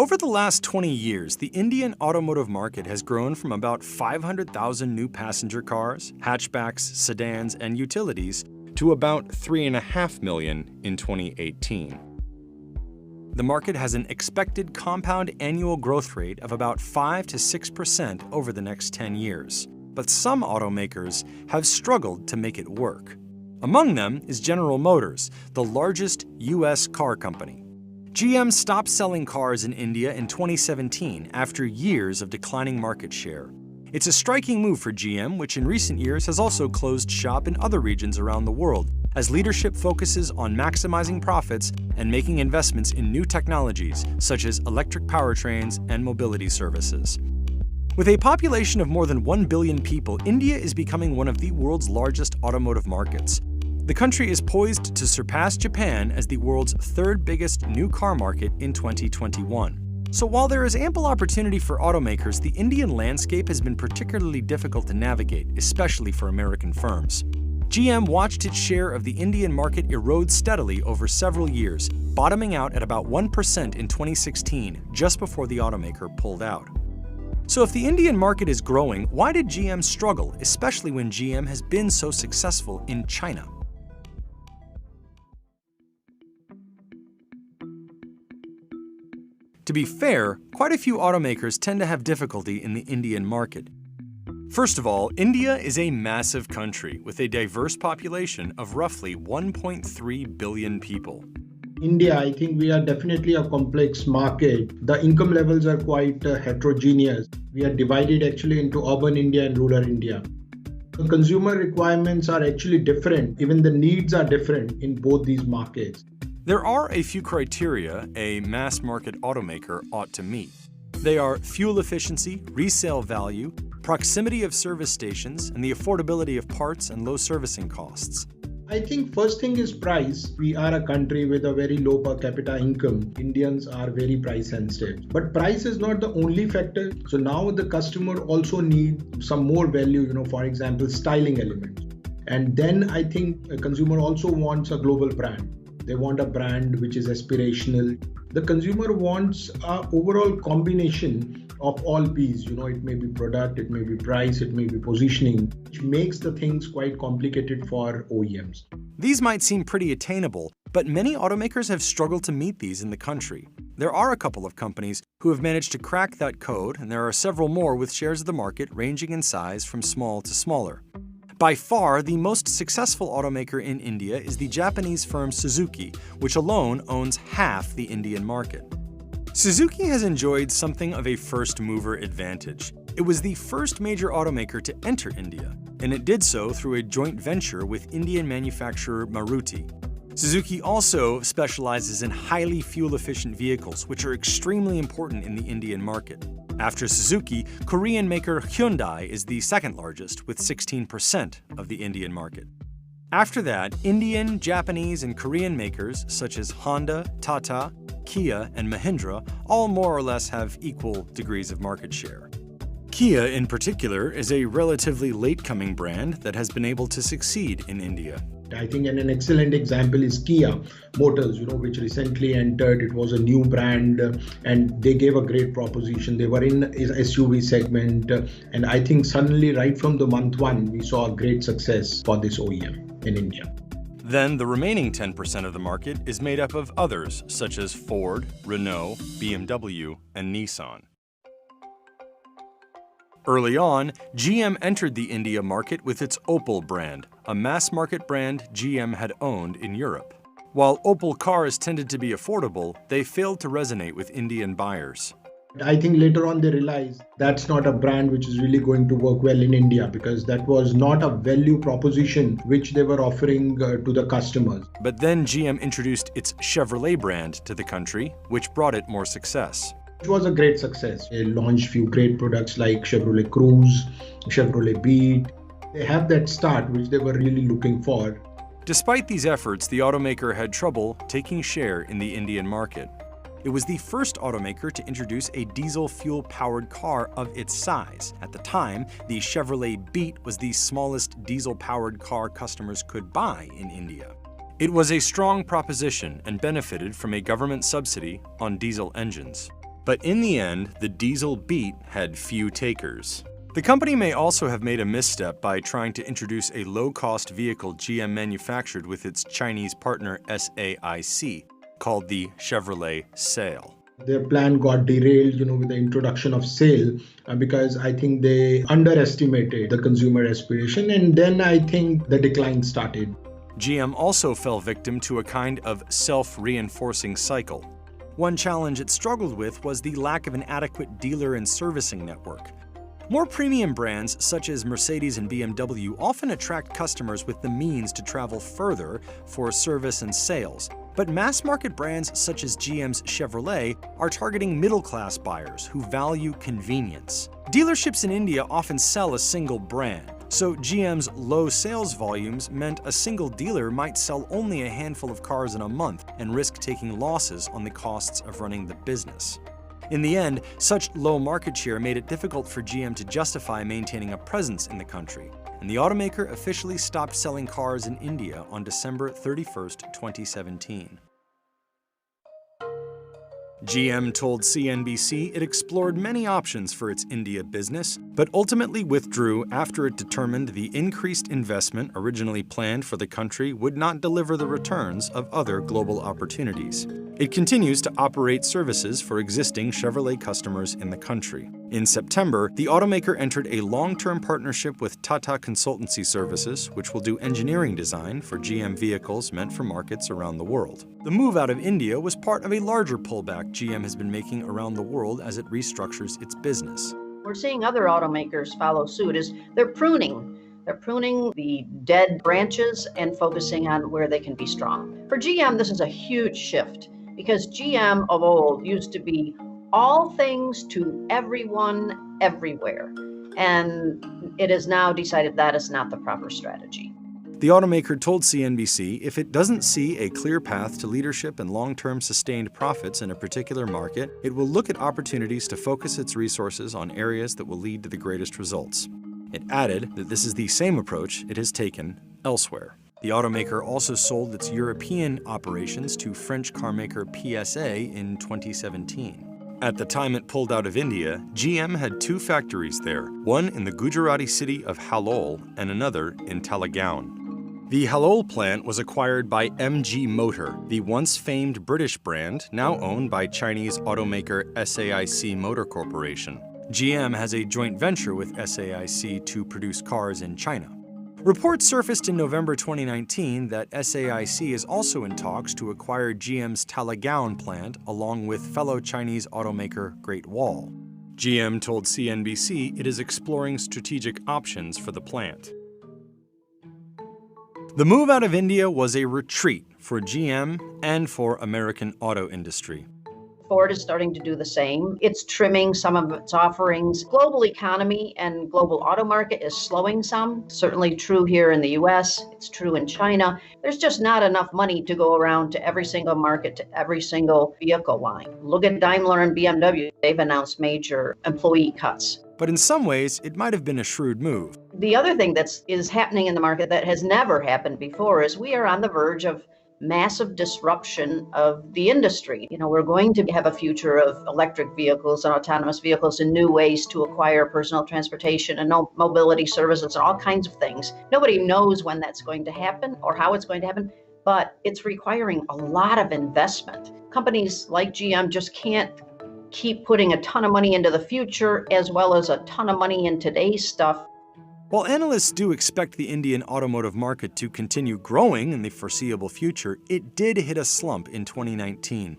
Over the last 20 years, the Indian automotive market has grown from about 500,000 new passenger cars, hatchbacks, sedans, and utilities to about 3.5 million in 2018. The market has an expected compound annual growth rate of about 5 to 6% over the next 10 years. But some automakers have struggled to make it work. Among them is General Motors, the largest U.S. car company. GM stopped selling cars in India in 2017 after years of declining market share. It's a striking move for GM, which in recent years has also closed shop in other regions around the world, as leadership focuses on maximizing profits and making investments in new technologies such as electric powertrains and mobility services. With a population of more than 1 billion people, India is becoming one of the world's largest automotive markets. The country is poised to surpass Japan as the world's third biggest new car market in 2021. So while there is ample opportunity for automakers, the Indian landscape has been particularly difficult to navigate, especially for American firms. GM watched its share of the Indian market erode steadily over several years, bottoming out at about 1% in 2016, just before the automaker pulled out. So if the Indian market is growing, why did GM struggle, especially when GM has been so successful in China? To be fair, quite a few automakers tend to have difficulty in the Indian market. First of all, India is a massive country with a diverse population of roughly 1.3 billion people. India, I think we are definitely a complex market. The income levels are quite heterogeneous. We are divided actually into urban India and rural India. The consumer requirements are actually different. Even the needs are different in both these markets. There are a few criteria a mass market automaker ought to meet. They are fuel efficiency, resale value, proximity of service stations, and the affordability of parts and low servicing costs. I think first thing is price. We are a country with a very low per capita income. Indians are very price sensitive. But price is not the only factor. So now the customer also needs some more value, for example, styling elements. And then I think a consumer also wants a global brand. They want a brand which is aspirational. The consumer wants an overall combination of all P's. It may be product, it may be price, it may be positioning, which makes the things quite complicated for OEMs. These might seem pretty attainable, but many automakers have struggled to meet these in the country. There are a couple of companies who have managed to crack that code, and there are several more with shares of the market ranging in size from small to smaller. By far, the most successful automaker in India is the Japanese firm Suzuki, which alone owns half the Indian market. Suzuki has enjoyed something of a first-mover advantage. It was the first major automaker to enter India, and it did so through a joint venture with Indian manufacturer Maruti. Suzuki also specializes in highly fuel-efficient vehicles, which are extremely important in the Indian market. After Suzuki, Korean maker Hyundai is the second largest, with 16% of the Indian market. After that, Indian, Japanese, and Korean makers such as Honda, Tata, Kia, and Mahindra all more or less have equal degrees of market share. Kia, in particular, is a relatively late-coming brand that has been able to succeed in India. I think an excellent example is Kia Motors, which recently entered. It was a new brand and they gave a great proposition. They were in SUV segment and I think suddenly right from the month one, we saw a great success for this OEM in India. Then the remaining 10% of the market is made up of others such as Ford, Renault, BMW, and Nissan. Early on, GM entered the India market with its Opel brand, a mass-market brand GM had owned in Europe. While Opel cars tended to be affordable, they failed to resonate with Indian buyers. I think later on they realized that's not a brand which is really going to work well in India because that was not a value proposition which they were offering to the customers. But then GM introduced its Chevrolet brand to the country, which brought it more success. It was a great success. They launched few great products like Chevrolet Cruze, Chevrolet Beat. They have that start which they were really looking for. Despite these efforts, the automaker had trouble taking share in the Indian market. It was the first automaker to introduce a diesel fuel-powered car of its size. At the time, the Chevrolet Beat was the smallest diesel-powered car customers could buy in India. It was a strong proposition and benefited from a government subsidy on diesel engines. But in the end, the diesel Beat had few takers. The company may also have made a misstep by trying to introduce a low-cost vehicle GM manufactured with its Chinese partner SAIC, called the Chevrolet Sail. Their plan got derailed, with the introduction of Sail, because I think they underestimated the consumer aspiration, and then I think the decline started. GM also fell victim to a kind of self-reinforcing cycle. One challenge it struggled with was the lack of an adequate dealer and servicing network. More premium brands, such as Mercedes and BMW, often attract customers with the means to travel further for service and sales. But mass-market brands such as GM's Chevrolet are targeting middle-class buyers who value convenience. Dealerships in India often sell a single brand, so GM's low sales volumes meant a single dealer might sell only a handful of cars in a month and risk taking losses on the costs of running the business. In the end, such low market share made it difficult for GM to justify maintaining a presence in the country, and the automaker officially stopped selling cars in India on December 31, 2017. GM told CNBC it explored many options for its India business, but ultimately withdrew after it determined the increased investment originally planned for the country would not deliver the returns of other global opportunities. It continues to operate services for existing Chevrolet customers in the country. In September, the automaker entered a long-term partnership with Tata Consultancy Services, which will do engineering design for GM vehicles meant for markets around the world. The move out of India was part of a larger pullback GM has been making around the world as it restructures its business. We're seeing other automakers follow suit as they're pruning. They're pruning the dead branches and focusing on where they can be strong. For GM, this is a huge shift because GM of old used to be all things to everyone, everywhere. And it has now decided that is not the proper strategy. The automaker told CNBC if it doesn't see a clear path to leadership and long-term sustained profits in a particular market, it will look at opportunities to focus its resources on areas that will lead to the greatest results. It added that this is the same approach it has taken elsewhere. The automaker also sold its European operations to French carmaker PSA in 2017. At the time it pulled out of India, GM had two factories there, one in the Gujarati city of Halol and another in Talegaon. The Halol plant was acquired by MG Motor, the once famed British brand now owned by Chinese automaker SAIC Motor Corporation. GM has a joint venture with SAIC to produce cars in China. Reports surfaced in November 2019 that SAIC is also in talks to acquire GM's Talegaon plant along with fellow Chinese automaker Great Wall. GM told CNBC it is exploring strategic options for the plant. The move out of India was a retreat for GM and for American auto industry. Ford is starting to do the same. It's trimming some of its offerings. Global economy and global auto market is slowing some. Certainly true here in the US. It's true in China. There's just not enough money to go around to every single market, to every single vehicle line. Look at Daimler and BMW. They've announced major employee cuts. But in some ways, it might have been a shrewd move. The other thing that is happening in the market that has never happened before is we are on the verge of massive disruption of the industry. We're going to have a future of electric vehicles and autonomous vehicles and new ways to acquire personal transportation and mobility services and all kinds of things. Nobody knows when that's going to happen or how it's going to happen, but it's requiring a lot of investment. Companies like GM just can't keep putting a ton of money into the future as well as a ton of money in today's stuff. While analysts do expect the Indian automotive market to continue growing in the foreseeable future, it did hit a slump in 2019.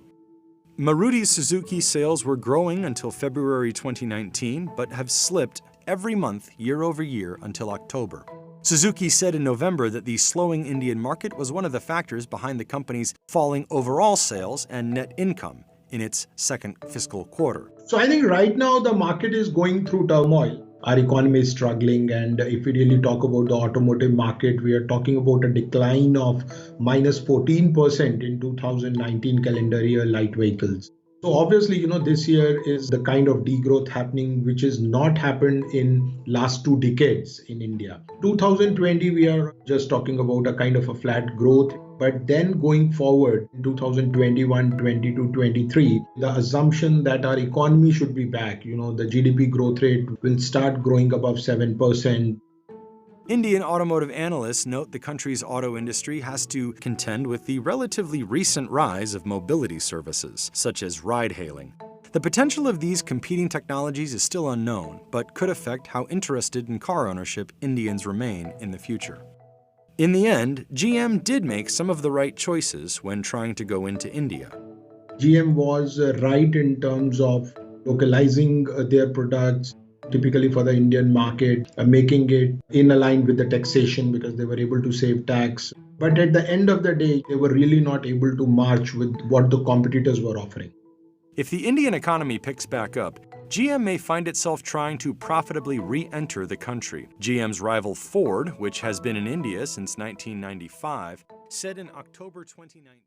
Maruti Suzuki sales were growing until February 2019, but have slipped every month year over year until October. Suzuki said in November that the slowing Indian market was one of the factors behind the company's falling overall sales and net income in its second fiscal quarter. So I think right now the market is going through turmoil. Our economy is struggling, and if we really talk about the automotive market, we are talking about a decline of minus 14% in 2019 calendar year light vehicles. So obviously, this year is the kind of degrowth happening which has not happened in last 2 decades in India. 2020, we are just talking about a kind of a flat growth. But then going forward in 2021, 22, 23, the assumption that our economy should be back, the GDP growth rate will start growing above 7%. Indian automotive analysts note the country's auto industry has to contend with the relatively recent rise of mobility services, such as ride-hailing. The potential of these competing technologies is still unknown, but could affect how interested in car ownership Indians remain in the future. In the end, GM did make some of the right choices when trying to go into India. GM was right in terms of localizing their products, typically for the Indian market, making it in line with the taxation because they were able to save tax. But at the end of the day, they were really not able to match with what the competitors were offering. If the Indian economy picks back up, GM may find itself trying to profitably re-enter the country. GM's rival Ford, which has been in India since 1995, said in October 2019.